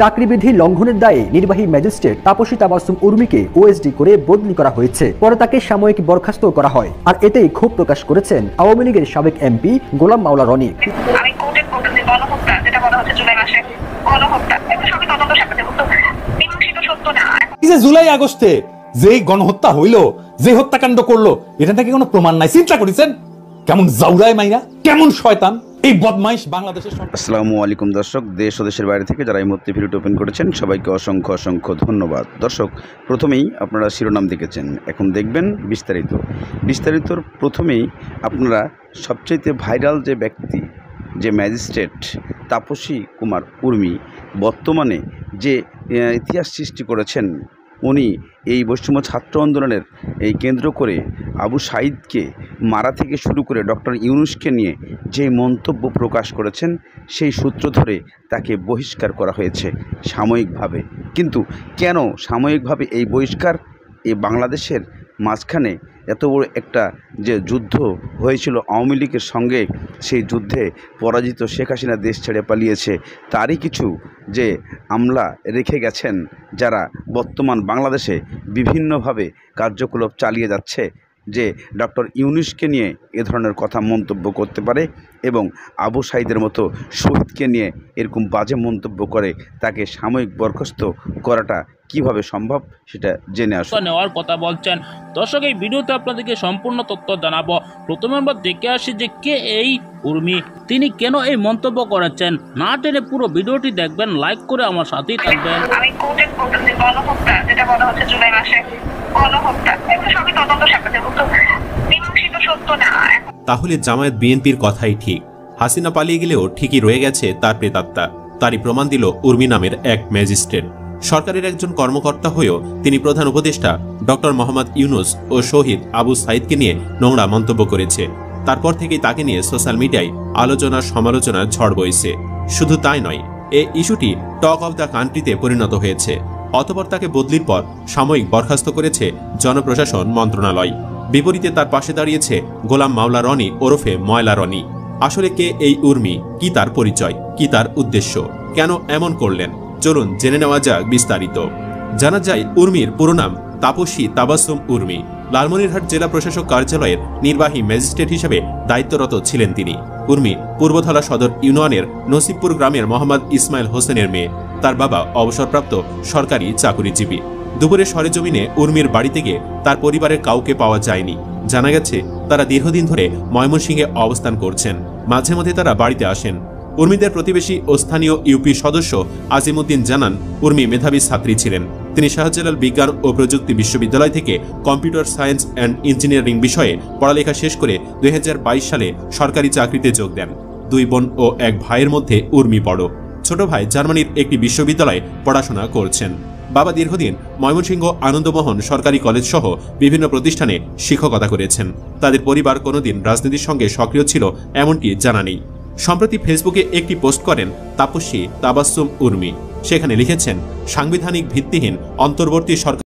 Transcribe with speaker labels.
Speaker 1: চাকরিবিধি লঙ্ঘনের দায়ে নির্বাহী ম্যাজিস্ট্রেট তাপসী তাবাসসুম উর্মিকে ওএসডি করে বদলি করা হয়েছে। পরে তাকে সাময়িক বরখাস্ত করা হয়। আর এতেই ক্ষোভ প্রকাশ করেছেন আওয়ামী লীগের সাবেক এমপি গোলাম মাওলা রনি।
Speaker 2: আমি কোর্টে বলতেছি গণহত্যা যেটা বলা হচ্ছে জুলাই মাসে গণহত্যা এবং সবই তদন্ত সাপেক্ষে কিন্তু মীমাংসিত সত্য না।
Speaker 3: এই যে জুলাই আগস্টে যে গণহত্যা হইলো, যে হত্যাকাণ্ড করলো, এটা নাকি কোনো প্রমাণ নাই। চিন্তা করেছেন কেমন জাউরায় মাইয়া, কেমন শয়তান এই বদমাইশ বাংলাদেশের।
Speaker 4: আসসালামু আলাইকুম দর্শক, দেশ ও দেশের বাইরে থেকে যারা এই মুহূর্তে ভিডিওটি ওপেন করেছেন সবাইকে অসংখ্য অসংখ্য ধন্যবাদ। দর্শক, প্রথমেই আপনারা শিরোনাম দেখেছেন, এখন দেখবেন বিস্তারিতর প্রথমেই আপনারা সবচেয়ে ভাইরাল যে ব্যক্তি, যে ম্যাজিস্ট্রেট তাপসী কুমার উর্মি বর্তমানে যে ইতিহাস সৃষ্টি করেছেন, উনি এই বৈষম্য ছাত্র আন্দোলনের এই কেন্দ্র করে আবু সাঈদকে মারা থেকে শুরু করে ডক্টর ইউনূসকে নিয়ে যে মন্তব্য প্রকাশ করেছেন, সেই সূত্র ধরে তাকে বহিষ্কার করা হয়েছে সাময়িকভাবে। কিন্তু কেন সাময়িকভাবে এই বহিষ্কার? এই বাংলাদেশের মাঝখানে এত বড় একটা যে যুদ্ধ হয়েছিল আওয়ামী লীগের সঙ্গে, সেই যুদ্ধে পরাজিত শেখ হাসিনা দেশ ছেড়ে পালিয়েছে, তারই কিছু যে আমলা রেখে গেছেন যারা বর্তমান বাংলাদেশে বিভিন্নভাবে কার্যকলাপ চালিয়ে যাচ্ছে, যে ডক্টর ইউনূসকে নিয়ে এ ধরনের কথা মন্তব্য করতে পারে এবং আবু সাঈদের মতো শহীদকে নিয়ে এরকম বাজে মন্তব্য করে, তাকে সাময়িক বরখাস্ত করাটা কিভাবে সম্ভব সেটা জেনে আসুন।
Speaker 5: নেওয়ার কথা বলছেন। দর্শক, এই ভিডিওতে আপনাদেরকে সম্পূর্ণ তথ্য জানাবো। প্রথমে আমরা দেখে আসি যে কে এই উর্মি, তিনি কেন এই মন্তব্য করেছেন। না টেনে পুরো ভিডিওটি দেখবেন, লাইক করে আমার সাথেই থাকবেন।
Speaker 2: আমি কোর্টে বলতেছি গণহত্যা যেটা বলা হচ্ছে জুলাই মাসে গণহত্যা এবং সবই তদন্ত সাপেক্ষে কিন্তু মীমাংসিত সত্য না।
Speaker 6: তাহলে জামায়াত বিএনপির কথাই ঠিক, হাসিনা পালিয়ে গেলেও ঠিকই রয়ে গেছে তার প্রেতাত্মা। তারই প্রমাণ দিল উর্মি নামের এক ম্যাজিস্ট্রেট। সরকারের একজন কর্মকর্তা হয়েও তিনি প্রধান উপদেষ্টা ডক্টর মোহাম্মদ ইউনূস ও শহীদ আবু সাঈদকে নিয়ে নোংরা মন্তব্য করেছে। তারপর থেকেই তাকে নিয়ে সোশ্যাল মিডিয়ায় আলোচনা সমালোচনার ঝড় বইছে। শুধু তাই নয়, এই ইস্যুটি টক অব দ্য কান্ট্রিতে পরিণত হয়েছে। অতঃপর তাকে বদলির পর সাময়িক বরখাস্ত করেছে জনপ্রশাসন মন্ত্রণালয়। বিপরীতে তার পাশে দাঁড়িয়েছে গোলাম মাওলা রনি ওরফে ময়লা রনি। আসলে কে এই উর্মি, কি তার পরিচয়, কি তার উদ্দেশ্য, কেন এমন করলেন, চলুন জেনে নেওয়া যাক বিস্তারিত। জানা যায়, উর্মির পুরো নাম তাপসী তাবাসসুম উর্মি। লালমনিরহাট জেলা প্রশাসক কার্যালয়ের নির্বাহী ম্যাজিস্ট্রেট হিসেবে দায়িত্বরত ছিলেন তিনি। উর্মি পূর্বধলা সদর ইউনিয়নের নসিবপুর গ্রামের মোহাম্মদ ইসমাইল হোসেনের মেয়ে। তার বাবা অবসরপ্রাপ্ত সরকারি চাকুরিজীবী। দুপুরে সরেজমিনে উর্মির বাড়িতে গিয়ে তার পরিবারের কাউকে পাওয়া যায়নি। জানা গেছে তারা দীর্ঘদিন ধরে ময়মনসিংহে অবস্থান করছেন। মাঝে মধ্যে তারা বাড়িতে আসেন। উর্মিদের প্রতিবেশী ও স্থানীয় ইউপি সদস্য আজিমউদ্দিন জানান, উর্মি মেধাবী ছাত্রী ছিলেন। তিনি শাহজালাল বিজ্ঞান ও প্রযুক্তি বিশ্ববিদ্যালয় থেকে কম্পিউটার সায়েন্স অ্যান্ড ইঞ্জিনিয়ারিং বিষয়ে পড়ালেখা শেষ করে 2022 সালে সরকারি চাকরিতে যোগ দেন। 2 বোন ও 1 ভাইয়ের মধ্যে উর্মি বড়। ছোট ভাই জার্মানির একটি বিশ্ববিদ্যালয়ে পড়াশোনা করছেন। বাবা দীর্ঘদিন ময়মনসিংহ আনন্দমোহন সরকারি কলেজ সহ বিভিন্ন প্রতিষ্ঠানে শিক্ষকতা করেছেন। তাদের পরিবার কোনোদিন রাজনীতির সঙ্গে সক্রিয় ছিল এমনটি জানা নেই। সম্প্রতি ফেসবুকে একটি পোস্ট করেন তাপসী তাবাসসুম উর্মি। সেখানে লিখেছেন, সাংবিধানিক ভিত্তিহীন অন্তর্বর্তী সরকার